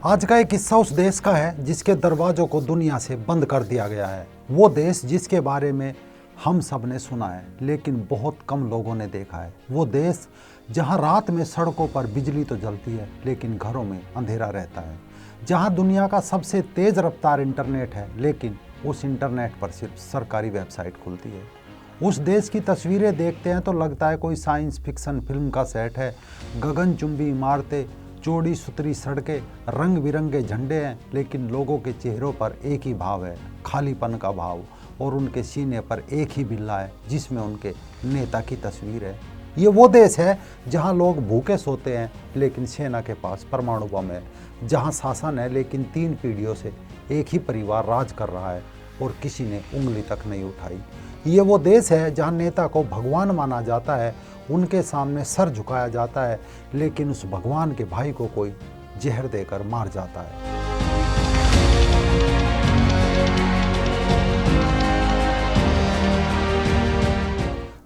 आज का एक किस्सा उस देश का है जिसके दरवाजों को दुनिया से बंद कर दिया गया है। वो देश जिसके बारे में हम सब ने सुना है लेकिन बहुत कम लोगों ने देखा है। वो देश जहां रात में सड़कों पर बिजली तो जलती है लेकिन घरों में अंधेरा रहता है। जहां दुनिया का सबसे तेज रफ्तार इंटरनेट है लेकिन उस इंटरनेट पर सिर्फ सरकारी वेबसाइट खुलती है। उस देश की तस्वीरें देखते हैं तो लगता है कोई साइंस फिक्शन फिल्म का सेट है। गगनचुंबी इमारतें, चौड़ी सुथरी सड़कें, रंग बिरंगे झंडे हैं, लेकिन लोगों के चेहरों पर एक ही भाव है, खालीपन का भाव। और उनके सीने पर एक ही बिल्ला है जिसमें उनके नेता की तस्वीर है। ये वो देश है जहां लोग भूखे सोते हैं लेकिन सेना के पास परमाणु बम है। जहां शासन है लेकिन 3 पीढ़ियों से एक ही परिवार राज कर रहा है और किसी ने उंगली तक नहीं उठाई। ये वो देश है जहां नेता को भगवान माना जाता है, उनके सामने सर झुकाया जाता है, लेकिन उस भगवान के भाई को कोई जहर देकर मार जाता है।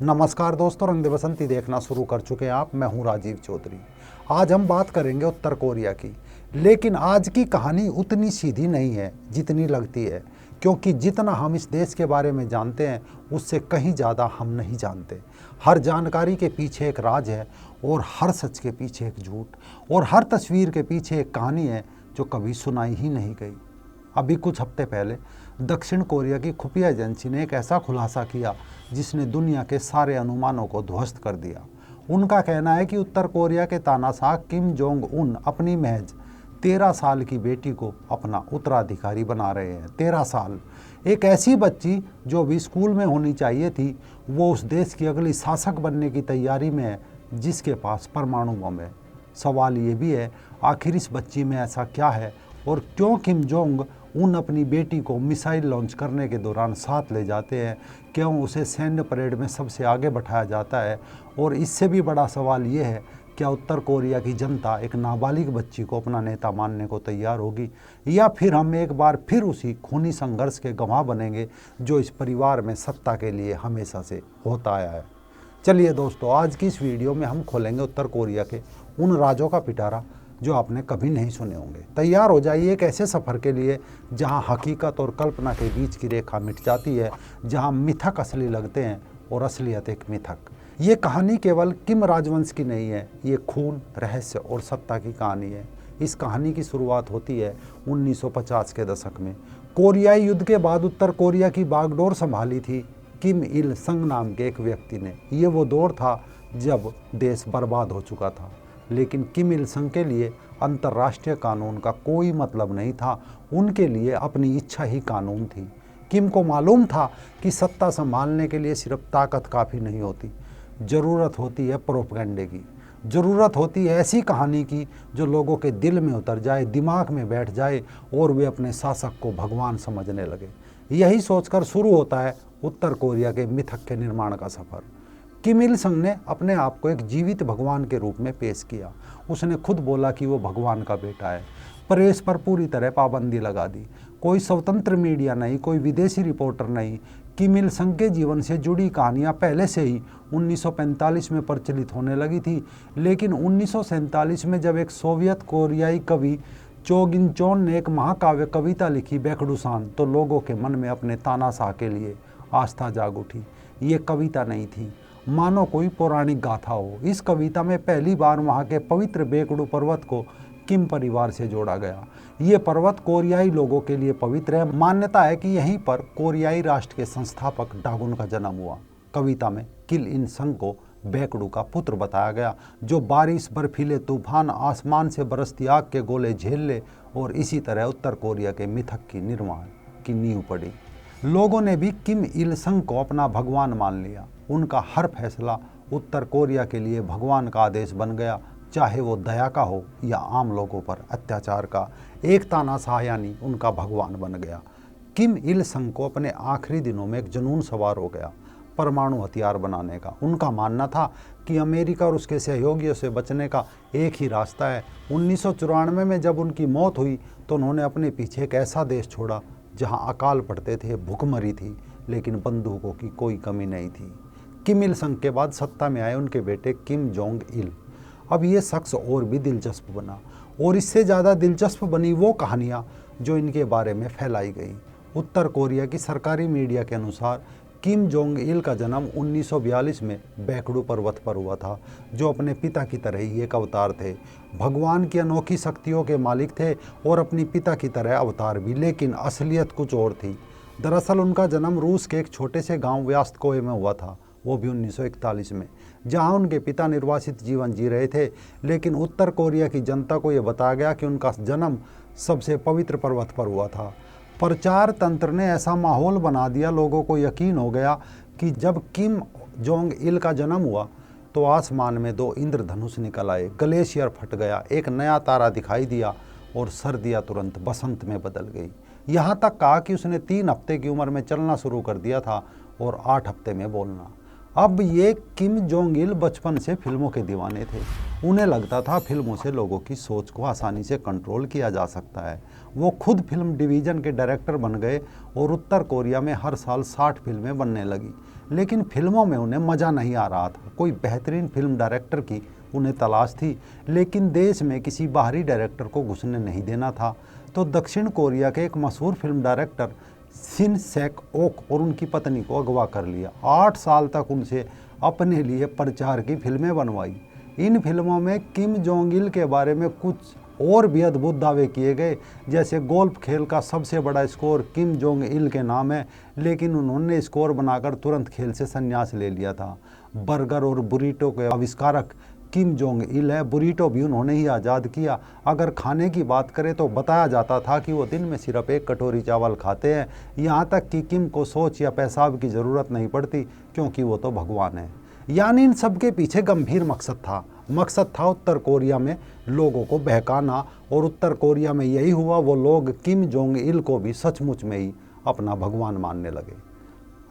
नमस्कार दोस्तों, रंग दे बसंती देखना शुरू कर चुके हैं आप। मैं हूं राजीव चौधरी। आज हम बात करेंगे उत्तर कोरिया की, लेकिन आज की कहानी उतनी सीधी नहीं है जितनी लगती है, क्योंकि जितना हम इस देश के बारे में जानते हैं उससे कहीं ज़्यादा हम नहीं जानते। हर जानकारी के पीछे एक राज है और हर सच के पीछे एक झूठ, और हर तस्वीर के पीछे एक कहानी है जो कभी सुनाई ही नहीं गई। अभी कुछ हफ्ते पहले दक्षिण कोरिया की खुफिया एजेंसी ने एक ऐसा खुलासा किया जिसने दुनिया के सारे अनुमानों को ध्वस्त कर दिया। उनका कहना है कि उत्तर कोरिया के तानाशाह किम जोंग उन अपनी महज 13 साल की बेटी को अपना उत्तराधिकारी बना रहे हैं। 13 साल, एक ऐसी बच्ची जो अभी स्कूल में होनी चाहिए थी, वो उस देश की अगली शासक बनने की तैयारी में है जिसके पास परमाणु बम है। सवाल ये भी है, आखिर इस बच्ची में ऐसा क्या है और क्यों किम जोंग उन अपनी बेटी को मिसाइल लॉन्च करने के दौरान साथ ले जाते हैं? क्यों उसे सैन्य परेड में सबसे आगे बैठाया जाता है? और इससे भी बड़ा सवाल ये है, क्या उत्तर कोरिया की जनता एक नाबालिग बच्ची को अपना नेता मानने को तैयार होगी, या फिर हम एक बार फिर उसी खूनी संघर्ष के गवाह बनेंगे जो इस परिवार में सत्ता के लिए हमेशा से होता आया है? चलिए दोस्तों, आज की इस वीडियो में हम खोलेंगे उत्तर कोरिया के उन राजों का पिटारा जो आपने कभी नहीं सुने होंगे। तैयार हो जाइए एक ऐसे सफ़र के लिए जहां हकीकत और कल्पना के बीच की रेखा मिट जाती है, जहां मिथक असली लगते हैं और असलियत एक मिथक। ये कहानी केवल किम राजवंश की नहीं है, ये खून, रहस्य और सत्ता की कहानी है। इस कहानी की शुरुआत होती है 1950 के दशक में। कोरियाई युद्ध के बाद उत्तर कोरिया की बागडोर संभाली थी किम इल संग नाम के एक व्यक्ति ने। ये वो दौर था जब देश बर्बाद हो चुका था, लेकिन किम इल संग के लिए अंतर्राष्ट्रीय कानून का कोई मतलब नहीं था। उनके लिए अपनी इच्छा ही कानून थी। किम को मालूम था कि सत्ता संभालने के लिए सिर्फ ताकत काफ़ी नहीं होती, ज़रूरत होती है प्रोपेगेंडे की। ज़रूरत होती है ऐसी कहानी की जो लोगों के दिल में उतर जाए, दिमाग में बैठ जाए और वे अपने शासक को भगवान समझने लगे। यही सोचकर शुरू होता है उत्तर कोरिया के मिथक के निर्माण का सफ़र। किम इल संग ने अपने आप को एक जीवित भगवान के रूप में पेश किया। उसने खुद बोला कि वो भगवान का बेटा है। प्रेस पर पूरी तरह पाबंदी लगा दी। कोई स्वतंत्र मीडिया नहीं, कोई विदेशी रिपोर्टर नहीं। किम इल संग के जीवन से जुड़ी कहानियां पहले से ही 1945 में प्रचलित होने लगी थी, लेकिन 1947 में जब एक सोवियत कोरियाई कवि चो गिन चोन ने एक महाकाव्य कविता लिखी बैकडूसान, तो लोगों के मन में अपने तानाशाह के लिए आस्था जाग उठी। ये कविता नहीं थी, मानो कोई पौराणिक गाथा हो। इस कविता में पहली बार वहाँ के पवित्र बेकडू पर्वत को किम परिवार से जोड़ा गया। ये पर्वत कोरियाई लोगों के लिए पवित्र है। मान्यता है कि यहीं पर कोरियाई राष्ट्र के संस्थापक डागुन का जन्म हुआ। कविता में किल इन संग को बेकडू का पुत्र बताया गया, जो बारिश, बर्फीले तूफान, आसमान से बरसती आग के गोले झेल ले, और इसी तरह उत्तर कोरिया के मिथक की निर्माण की नींव पड़ी। लोगों ने भी किम इल संग को अपना भगवान मान लिया। उनका हर फैसला उत्तर कोरिया के लिए भगवान का आदेश बन गया, चाहे वो दया का हो या आम लोगों पर अत्याचार का। एक तानाशाह यानी उनका भगवान बन गया। किम इल संग को अपने आखिरी दिनों में एक जुनून सवार हो गया, परमाणु हथियार बनाने का। उनका मानना था कि अमेरिका और उसके सहयोगियों से बचने का एक ही रास्ता है। 1994 में जब उनकी मौत हुई तो उन्होंने अपने पीछे एक ऐसा देश छोड़ा जहां अकाल पड़ते थे, भूखमरी थी, लेकिन बंदूकों की कोई कमी नहीं थी। किम इल संग के बाद सत्ता में आए उनके बेटे किम जोंग इल। अब ये शख्स और भी दिलचस्प बना। और इससे ज़्यादा दिलचस्प बनी वो कहानियाँ जो इनके बारे में फैलाई गई। उत्तर कोरिया की सरकारी मीडिया के अनुसार किम जोंग इल का जन्म 1942 में बैकडू पर्वत पर हुआ था, जो अपने पिता की तरह ही एक अवतार थे। भगवान की अनोखी शक्तियों के मालिक थे और अपनी पिता की तरह अवतार भी, लेकिन असलियत कुछ और थी। दरअसल उनका जन्म रूस के एक छोटे से गांव व्यास्तकोय में हुआ था, वो भी 1941 में, जहां उनके पिता निर्वासित जीवन जी रहे थे। लेकिन उत्तर कोरिया की जनता को यह बताया गया कि उनका जन्म सबसे पवित्र पर्वत पर हुआ था। प्रचार तंत्र ने ऐसा माहौल बना दिया, लोगों को यकीन हो गया कि जब किम जोंग इल का जन्म हुआ तो आसमान में 2 इंद्रधनुष निकल आए, ग्लेशियर फट गया, एक नया तारा दिखाई दिया और सर्दियाँ तुरंत बसंत में बदल गई। यहाँ तक कहा कि उसने 3 हफ्ते की उम्र में चलना शुरू कर दिया था और 8 हफ्ते में बोलना। अब ये किम जोंग इल बचपन से फिल्मों के दीवाने थे। उन्हें लगता था फिल्मों से लोगों की सोच को आसानी से कंट्रोल किया जा सकता है। वो खुद फिल्म डिवीज़न के डायरेक्टर बन गए और उत्तर कोरिया में हर साल 60 फिल्में बनने लगी। लेकिन फिल्मों में उन्हें मज़ा नहीं आ रहा था। कोई बेहतरीन फिल्म डायरेक्टर की उन्हें तलाश थी, लेकिन देश में किसी बाहरी डायरेक्टर को घुसने नहीं देना था। तो दक्षिण कोरिया के एक मशहूर फिल्म डायरेक्टर शिन सेक ओक और उनकी पत्नी को अगवा कर लिया। 8 साल तक उनसे अपने लिए प्रचार की फिल्में बनवाई। इन फिल्मों में किम जोंग इल के बारे में कुछ और भी अद्भुत दावे किए गए, जैसे गोल्फ खेल का सबसे बड़ा स्कोर किम जोंग इल के नाम है, लेकिन उन्होंने स्कोर बनाकर तुरंत खेल से संन्यास ले लिया था। बर्गर और बुरीटो के आविष्कारक किम जोंग इल है, बुरीटो भी उन्होंने ही आज़ाद किया। अगर खाने की बात करें तो बताया जाता था कि वो दिन में सिर्फ 1 कटोरी चावल खाते हैं। यहाँ तक कि किम को सोच या पेशाब की ज़रूरत नहीं पड़ती, क्योंकि वो तो भगवान है। यानी इन सब के पीछे गंभीर मकसद था उत्तर कोरिया में लोगों को बहकाना, और उत्तर कोरिया में यही हुआ। वो लोग किम जोंग इल को भी सचमुच में ही अपना भगवान मानने लगे।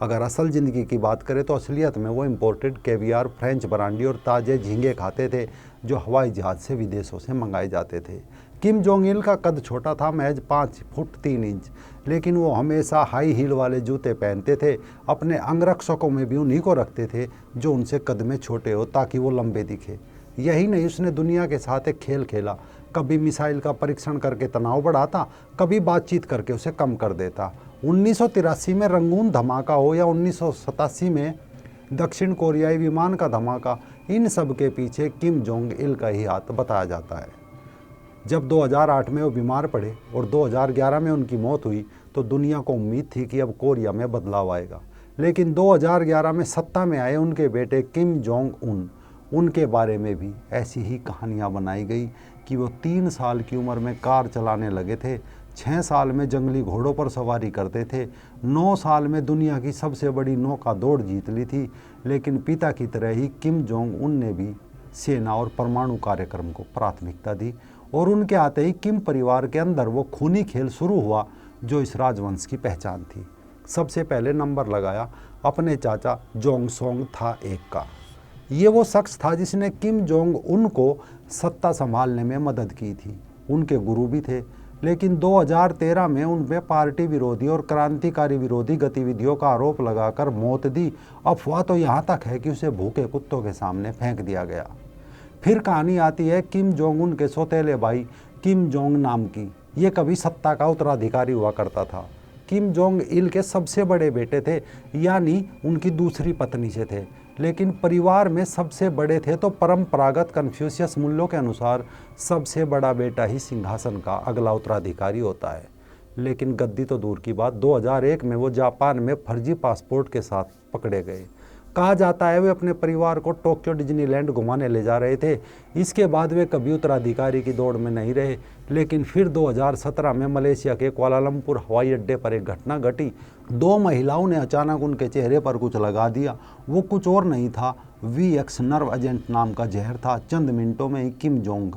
अगर असल ज़िंदगी की बात करें तो असलियत में वो इम्पोर्टेड कैवियार, फ्रेंच ब्रांडी और ताज़े झींगे खाते थे, जो हवाई जहाज़ से विदेशों से मंगाए जाते थे। किम जोंग इल का कद छोटा था, महज 5 फुट 3 इंच, लेकिन वो हमेशा हाई हील वाले जूते पहनते थे। अपने अंगरक्षकों में भी उन्हीं को रखते थे जो उनसे कद में छोटे हो, ताकि वो लंबे दिखे। यही नहीं, उसने दुनिया के साथ एक खेल खेला। कभी मिसाइल का परीक्षण करके तनाव बढ़ाता, कभी बातचीत करके उसे कम कर देता। 1983 में रंगून धमाका हो या 1987 में दक्षिण कोरियाई विमान का धमाका, इन सब के पीछे किम जोंग इल का ही हाथ बताया जाता है। जब 2008 में वो बीमार पड़े और 2011 में उनकी मौत हुई तो दुनिया को उम्मीद थी कि अब कोरिया में बदलाव आएगा। लेकिन 2011 में सत्ता में आए उनके बेटे किम जोंग उन, उनके बारे में भी ऐसी ही कहानियाँ बनाई गई कि वो 3 साल की उम्र में कार चलाने लगे थे, 6 साल में जंगली घोड़ों पर सवारी करते थे, 9 साल में दुनिया की सबसे बड़ी नौका दौड़ जीत ली थी। लेकिन पिता की तरह ही किम जोंग उन ने भी सेना और परमाणु कार्यक्रम को प्राथमिकता दी, और उनके आते ही किम परिवार के अंदर वो खूनी खेल शुरू हुआ जो इस राजवंश की पहचान थी। सबसे पहले नंबर लगाया अपने चाचा जोंग सोंग था एक का। ये वो शख्स था जिसने किम जोंग उन को सत्ता संभालने में मदद की थी। उनके गुरु भी थे, लेकिन 2013 में उन पे पार्टी विरोधी और क्रांतिकारी विरोधी गतिविधियों का आरोप लगाकर मौत दी। अफवाह तो यहाँ तक है कि उसे भूखे कुत्तों के सामने फेंक दिया गया। फिर कहानी आती है किम जोंग उन के सौतेले भाई किम जोंग नाम की। ये कभी सत्ता का उत्तराधिकारी हुआ करता था। किम जोंग इल के सबसे बड़े बेटे थे, यानी उनकी दूसरी पत्नी से थे, लेकिन परिवार में सबसे बड़े थे तो परंपरागत कन्फ्यूशियस मूल्यों के अनुसार सबसे बड़ा बेटा ही सिंहासन का अगला उत्तराधिकारी होता है। लेकिन गद्दी तो दूर की बात, 2001 में वो जापान में फर्जी पासपोर्ट के साथ पकड़े गए। कहा जाता है वे अपने परिवार को टोक्यो डिज्नीलैंड घुमाने ले जा रहे थे। इसके बाद वे कभी उत्तराधिकारी की दौड़ में नहीं रहे। लेकिन फिर 2017 में मलेशिया के कुआलालंपुर हवाई अड्डे पर एक घटना घटी। 2 महिलाओं ने अचानक उनके चेहरे पर कुछ लगा दिया। वो कुछ और नहीं था, VX नर्व एजेंट नाम का जहर था। चंद मिनटों में ही किम जोंग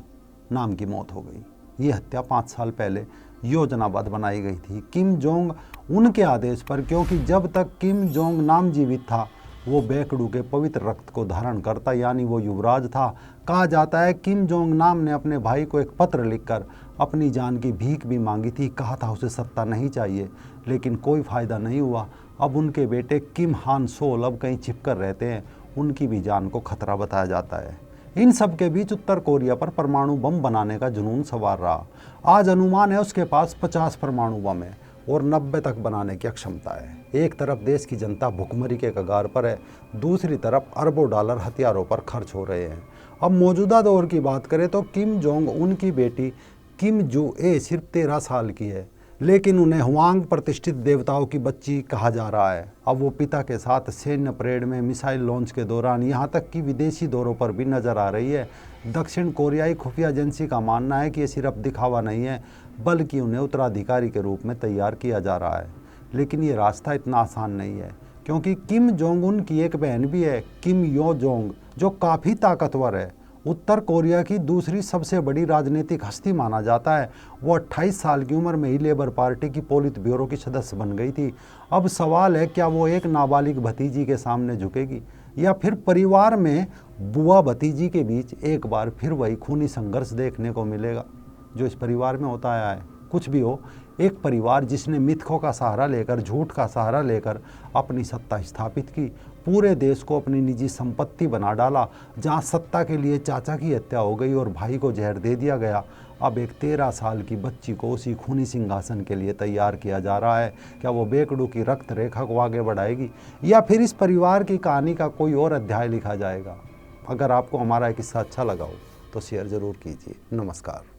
नाम की मौत हो गई। ये हत्या 5 साल पहले योजनाबद्ध बनाई गई थी किम जोंग उनके आदेश पर, क्योंकि जब तक किम जोंग नाम जीवित था वो बैकडू के पवित्र रक्त को धारण करता, यानी वो युवराज था। कहा जाता है किम जोंग नाम ने अपने भाई को एक पत्र लिखकर अपनी जान की भीख भी मांगी थी। कहा था उसे सत्ता नहीं चाहिए, लेकिन कोई फ़ायदा नहीं हुआ। अब उनके बेटे किम हान सोल अब कहीं छिपकर रहते हैं। उनकी भी जान को खतरा बताया जाता है। इन सब के बीच उत्तर कोरिया पर परमाणु बम बनाने का जुनून सवार रहा। आज अनुमान है उसके पास 50 परमाणु बम है और 90 तक बनाने की क्षमता है। एक तरफ देश की जनता भुखमरी के कगार पर है, दूसरी तरफ अरबों डॉलर हथियारों पर खर्च हो रहे हैं। अब मौजूदा दौर की बात करें तो किम जोंग उन की बेटी किम जू ए सिर्फ 13 साल की है, लेकिन उन्हें हुआंग प्रतिष्ठित देवताओं की बच्ची कहा जा रहा है। अब वो पिता के साथ सैन्य परेड में, मिसाइल लॉन्च के दौरान, यहाँ तक कि विदेशी दौरों पर भी नजर आ रही है। दक्षिण कोरियाई खुफिया एजेंसी का मानना है कि ये सिर्फ दिखावा नहीं है, बल्कि उन्हें उत्तराधिकारी के रूप में तैयार किया जा रहा है। लेकिन ये रास्ता इतना आसान नहीं है, क्योंकि किम जोंग उन की एक बहन भी है, किम यो जोंग, जो काफ़ी ताकतवर है। उत्तर कोरिया की दूसरी सबसे बड़ी राजनीतिक हस्ती माना जाता है। वो 28 साल की उम्र में ही लेबर पार्टी की पोलित ब्यूरो की सदस्य बन गई थी। अब सवाल है, क्या वो एक नाबालिग भतीजी के सामने झुकेगी, या फिर परिवार में बुआ भतीजी के बीच एक बार फिर वही खूनी संघर्ष देखने को मिलेगा जो इस परिवार में होता आया है। कुछ भी हो, एक परिवार जिसने मिथकों का सहारा लेकर, झूठ का सहारा लेकर अपनी सत्ता स्थापित की, पूरे देश को अपनी निजी संपत्ति बना डाला, जहां सत्ता के लिए चाचा की हत्या हो गई और भाई को जहर दे दिया गया। अब एक 13 साल की बच्ची को उसी खूनी सिंहासन के लिए तैयार किया जा रहा है। क्या वो बेकड़ू की रक्त रेखा को आगे बढ़ाएगी, या फिर इस परिवार की कहानी का कोई और अध्याय लिखा जाएगा? अगर आपको हमारा एक किस्सा अच्छा लगा हो तो शेयर ज़रूर कीजिए। नमस्कार।